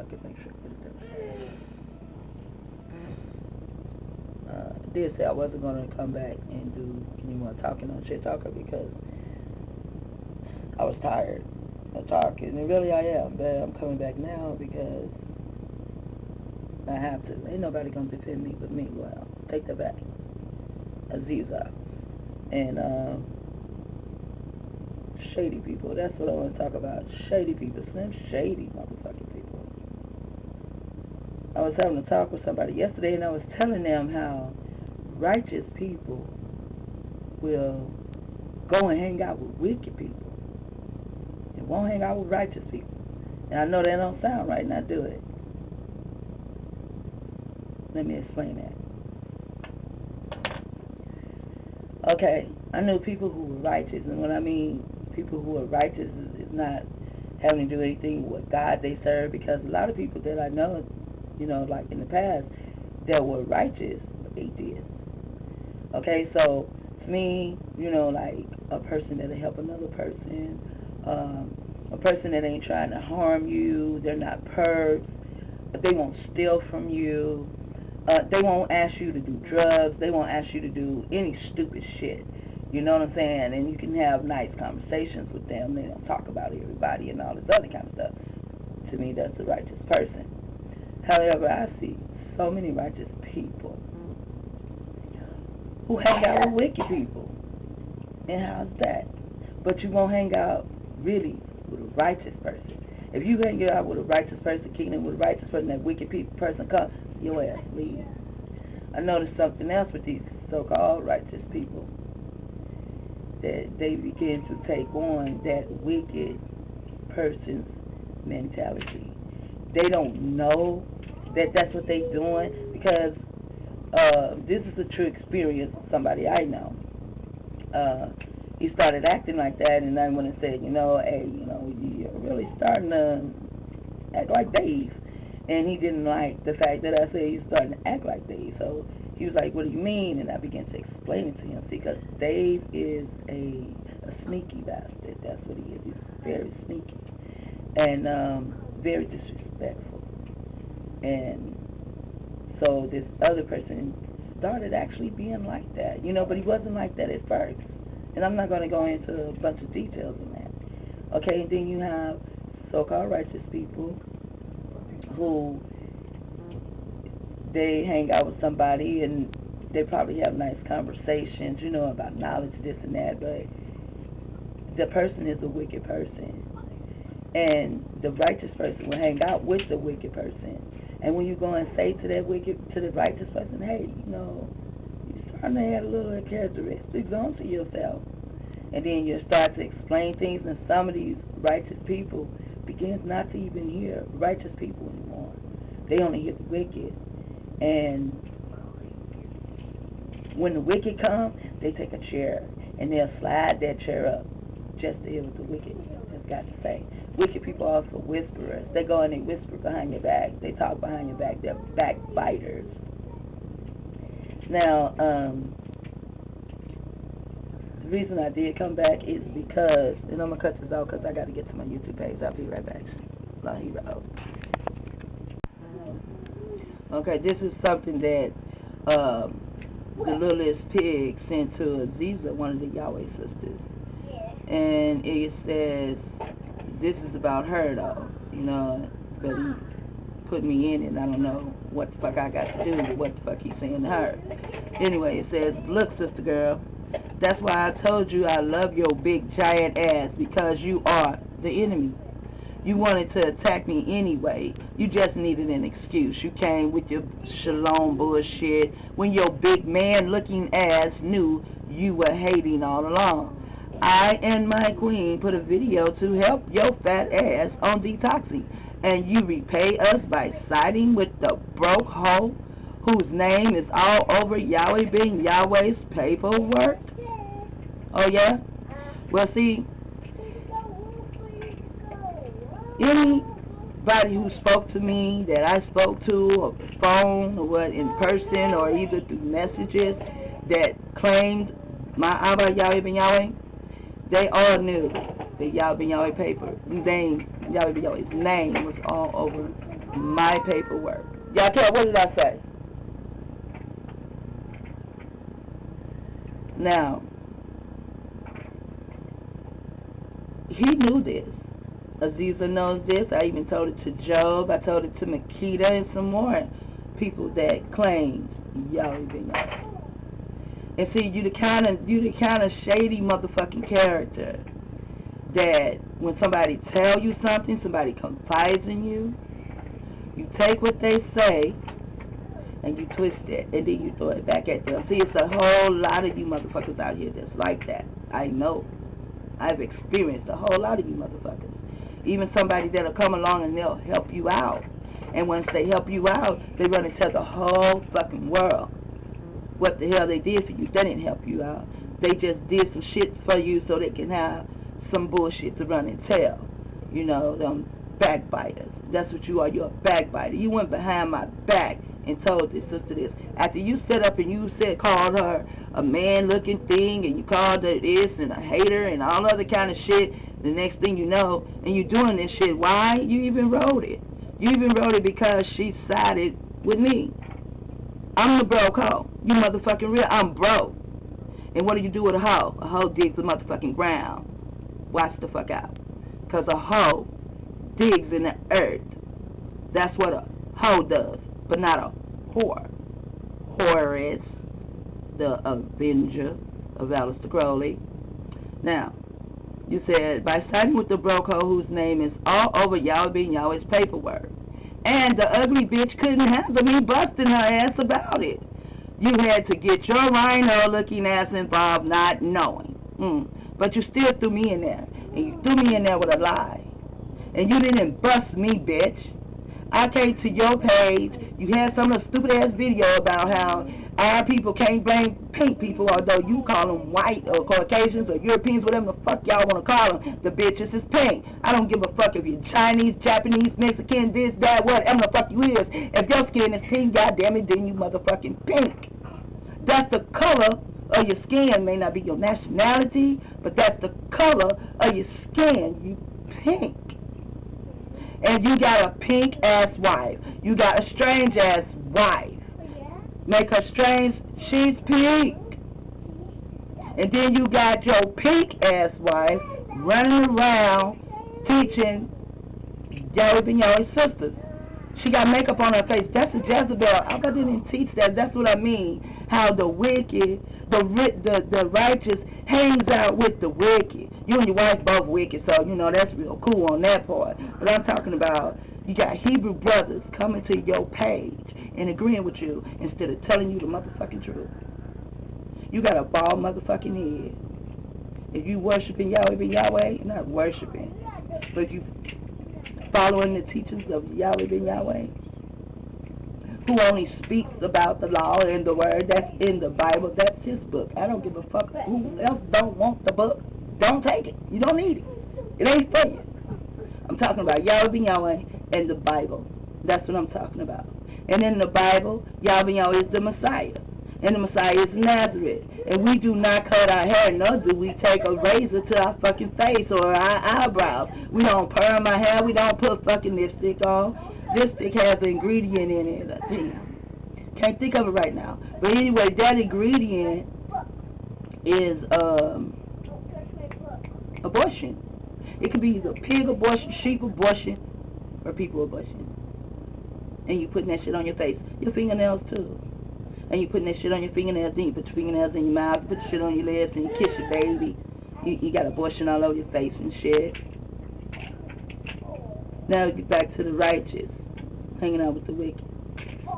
can make sure. I did say I wasn't going to come back and do any more talking on Shit Talker because I was tired of talking, and really I am, but I'm coming back now because I have to. Ain't nobody going to defend me but me. Well, take that back. Aziza. And, shady people. That's what I want to talk about. Shady people. Slim shady motherfucking people. I was having a talk with somebody yesterday, and I was telling them how righteous people will go and hang out with wicked people and won't hang out with righteous people. And I know that don't sound right, and I do it. Let me explain that. Okay, I knew people who were righteous, and when I mean people who are righteous is not having to do anything with what God they serve, because a lot of people that I know, you know, like in the past, that were righteous, atheists. Okay, so to me, you know, like a person that'll help another person, a person that ain't trying to harm you, they're not perps, they won't steal from you, they won't ask you to do drugs, they won't ask you to do any stupid shit. You know what I'm saying? And you can have nice conversations with them. They don't talk about everybody and all this other kind of stuff. To me, that's a righteous person. However, I see so many righteous people who hang out with wicked people. And how's that? But you won't hang out really with a righteous person. If you hang out with a righteous person, kingdom with a righteous person, that wicked person comes, your ass leaves. I noticed something else with these so-called righteous people, that they begin to take on that wicked person's mentality. They don't know that that's what they're doing, because this is a true experience of somebody I know. He started acting like that, and I went and said, you know, hey, you know, you're really starting to act like Dave. And he didn't like the fact that I said he's starting to act like Dave. So he was like, what do you mean? And I began to explain it to him. See, because Dave is a sneaky bastard. That's what he is. He's very sneaky and very disrespectful. And so this other person started actually being like that, you know, but he wasn't like that at first. And I'm not going to go into a bunch of details on that. Okay, and then you have so-called righteous people who they hang out with somebody and they probably have nice conversations, you know, about knowledge, this and that, but the person is a wicked person. And the righteous person will hang out with the wicked person. And when you go and say to that to the righteous person, hey, you know, you're starting to have a little characteristics onto yourself. And then you start to explain things, and some of these righteous people begins not to even hear righteous people anymore. They only hear the wicked. And when the wicked come, they take a chair and they'll slide that chair up just to hear what the wicked has got to say. Wicked people are also whisperers. They go and they whisper behind your back. They talk behind your back. They're backbiters. Now, the reason I did come back is because, and I'm going to cut this out because I got to get to my YouTube page. I'll be right back. Long hero. Okay, this is something that the littlest pig sent to Aziza, one of the Yahweh sisters. And it says, this is about her though, you know, but he put me in it, and I don't know what the fuck I got to do with what the fuck he's saying to her. Anyway, it says, look, sister girl, that's why I told you I love your big giant ass, because you are the enemy. You wanted to attack me anyway. You just needed an excuse. You came with your shalom bullshit when your big man-looking ass knew you were hating all along. I and my queen put a video to help your fat ass on detoxing, and you repay us by siding with the broke hoe whose name is all over Yahweh being Yahweh's paperwork. Oh, yeah? Well, see, anybody who spoke to me that I spoke to, or the phone, or what, in person, or either through messages that claimed my Abba Yahweh ben Yahweh, they all knew the Yahweh ben Yahweh paper. Yahweh ben Yahweh's name was all over my paperwork. Y'all care, what did I say? Now, he knew this. Aziza knows this. I even told it to Job. I told it to Makita and some more people that claimed Yahweh ben Yahweh. And see, you the kind of shady motherfucking character that when somebody tell you something, somebody confides in you, you take what they say and you twist it, and then you throw it back at them. See, it's a whole lot of you motherfuckers out here that's like that. I know. I've experienced a whole lot of you motherfuckers. Even somebody that'll come along and they'll help you out. And once they help you out, they run and tell the whole fucking world what the hell they did for you. They didn't help you out. They just did some shit for you so they can have some bullshit to run and tell. You know, them backbiters. That's what you are. You're a backbiter. You went behind my back and told this sister this. After you set up and you called her a man-looking thing, and you called her this and a hater and all other kind of shit, the next thing you know, and you're doing this shit. Why? You even wrote it. You even wrote it because she sided with me. I'm the broke hoe. You motherfucking real. I'm broke. And what do you do with a hoe? A hoe digs the motherfucking ground. Watch the fuck out. Because a hoe digs in the earth. That's what a hoe does, but not a whore. Whore is the avenger of Aleister Crowley. Now, you said, by siding with the broke hoe whose name is all over Yahweh ben Yahweh's paperwork. And the ugly bitch couldn't handle me busting her ass about it. You had to get your rhino-looking ass involved not knowing. But you still threw me in there. And you threw me in there with a lie. And you didn't bust me, bitch. I came to your page. You had some of the stupid-ass video about how our people can't blame pink people, although you call them white or Caucasians or Europeans, whatever the fuck y'all want to call them. The bitches is pink. I don't give a fuck if you're Chinese, Japanese, Mexican, this, that, whatever the fuck you is. If your skin is pink, goddamn it, then you motherfucking pink. That's the color of your skin. May not be your nationality, but that's the color of your skin. You pink. And you got a pink-ass wife. You got a strange-ass wife. Make her strange, she's pink. And then you got your pink-ass wife running around teaching Yahweh ben Yahweh's sisters. She got makeup on her face. That's a Jezebel. I didn't teach that. That's what I mean. How the wicked, the righteous hangs out with the wicked. You and your wife both wicked, so, you know, that's real cool on that part. But I'm talking about you got Hebrew brothers coming to your page and agreeing with you instead of telling you the motherfucking truth. You got a bald motherfucking head. If you worshiping Yahweh ben Yahweh, you're not worshiping. But if you following the teachings of Yahweh ben Yahweh, who only speaks about the law and the word that's in the Bible, that's his book. I don't give a fuck who else don't want the book. Don't take it. You don't need it. It ain't for you. I'm talking about Yahweh ben Yahweh and the Bible. That's what I'm talking about. And in the Bible, Yahweh ben Yahweh is the Messiah. And the Messiah is Nazareth. And we do not cut our hair, nor do we take a razor to our fucking face or our eyebrows. We don't perm our hair. We don't put fucking lipstick on. Lipstick has an ingredient in it. Can't think of it right now. But anyway, that ingredient is abortion. It could be either pig abortion, sheep abortion, or people abortion. And you putting that shit on your face. Your fingernails too. And you putting that shit on your fingernails, then you put your fingernails in your mouth, you put your shit on your lips, and you kiss your baby. You got abortion all over your face and shit. Now you get back to the righteous, hanging out with the wicked.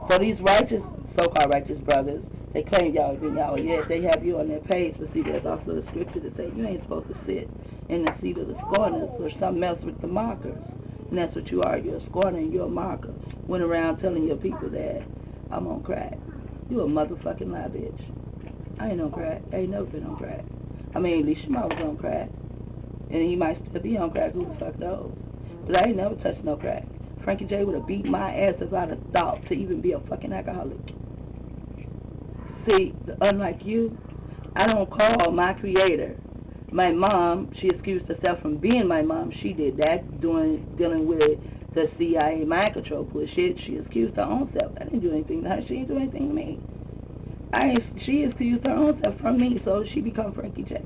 So these righteous, so-called righteous brothers, they claim Yahweh ben Yahweh. Yes, they have you on their page, but see, there's also the scripture that says you ain't supposed to sit in the seat of the scorners or something else with the mockers. And that's what you are. You're a scorner and you're a mocker. Went around telling your people that I'm on crack. You a motherfucking lie, bitch. I ain't on crack. I ain't never been on crack. I mean, Lee Shema was on crack. And he might still be on crack. Who the fuck knows? But I ain't never touched no crack. Frankie J would have beat my ass if I'd have thought to even be a fucking alcoholic. See, unlike you, I don't call my creator. My mom, she excused herself from being my mom. She did that, dealing with the CIA mind control bullshit. She accused her own self. I didn't do anything to her. She didn't do anything to me. She accused her own self from me, so she become Frankie J.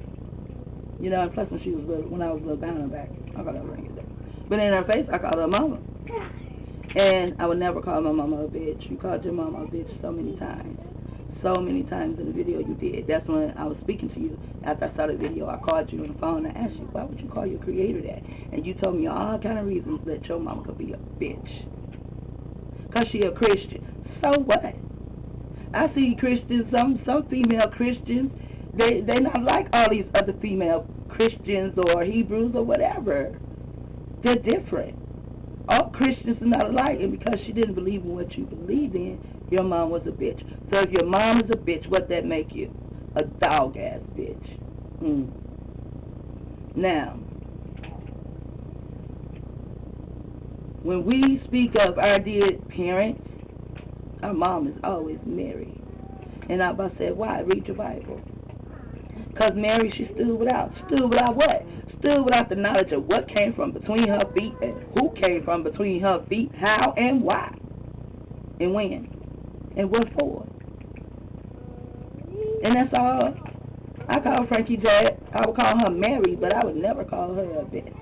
You know, and plus when she was little, when I was little behind her back, I called her Frankie J. But in her face, I called her mama. And I would never call my mama a bitch. You called your mama a bitch so many times. So many times in the video you did. That's when I was speaking to you. After I saw the video, I called you on the phone and I asked you, why would you call your creator that? And you told me all kind of reasons that your mama could be a bitch. Because she a Christian. So what? I see Christians, some female Christians, they not like all these other female Christians or Hebrews or whatever. They're different. All Christians are not alike, and because she didn't believe in what you believed in, your mom was a bitch. So if your mom is a bitch, what that make you? A dog-ass bitch. Now, when we speak of our dear parents, our mom is always Mary. And I about to say, why? Read your Bible. Because Mary, she stood without what? Stood without the knowledge of what came from between her feet and who came from between her feet, how and why, and when, and what for. And that's all. I call Frankie J. I would call her Mary, but I would never call her a bitch.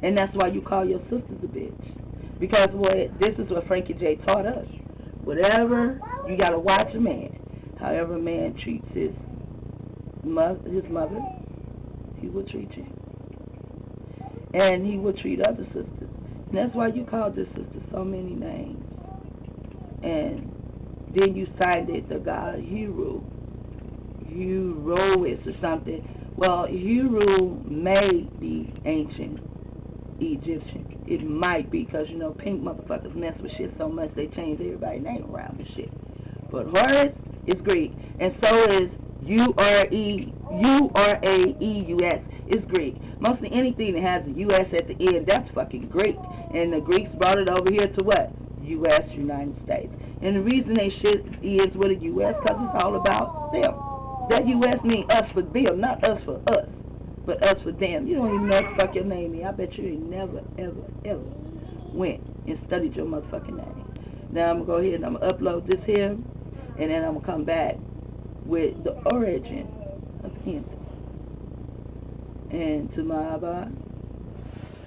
And that's why you call your sisters a bitch. Because this is what Frankie J. taught us. Whatever, you got to watch a man. However a man treats his mother, he will treat you. And he will treat other sisters. And that's why you called this sister so many names. And then you signed it the god wICk'd or something. Well, wICk'd may be ancient Egyptian. It might be, because, you know, pink motherfuckers mess with shit so much they change everybody's name around and shit. But Horus is Greek. And so is U.S. is Greek. Mostly anything that has a U.S. at the end, that's fucking Greek. And the Greeks brought it over here to what? U.S., United States. And the reason they shit is with a U.S. because it's all about them. That U.S. means us for them, not us for us, but us for them. You don't even know what the fuck your name is. I bet you ain't never, ever, ever went and studied your motherfucking name. Now I'm going to go ahead and I'm going to upload this here, and then I'm going to come back with the origin of cancer. And to my Abba,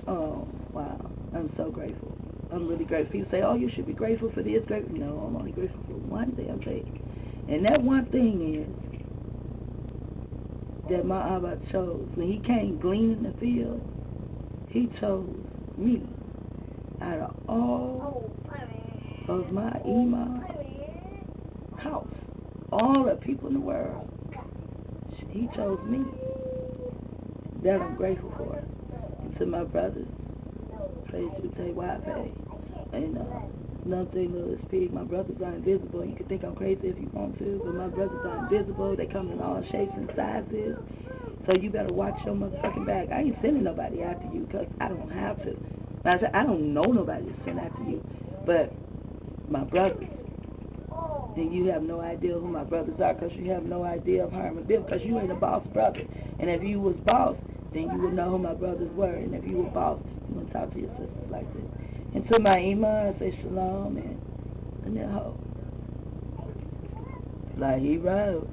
oh, wow, I'm so grateful. I'm really grateful. People say, oh, you should be grateful for this. No, I'm only grateful for one damn thing. And that one thing is that my Abba chose. When he came glean in the field, he chose me out of all of my Imam house. All the people in the world, he chose me. That I'm grateful for. And to my brothers, praise you, wICk'd. And another thing, Lewis Pig, my brothers are invisible. You can think I'm crazy if you want to, but my brothers are invisible. They come in all shapes and sizes. So you better watch your motherfucking back. I ain't sending nobody after you because I don't have to. I said, I don't know nobody to send after you, but my brothers. And you have no idea who my brothers are because you have no idea of Harm and Bill because you ain't a boss brother. And if you was boss, then you would know who my brothers were. And if you were boss, you would talk to your sisters like this. And to my Imam, I say shalom and that hoe. Like he wrote.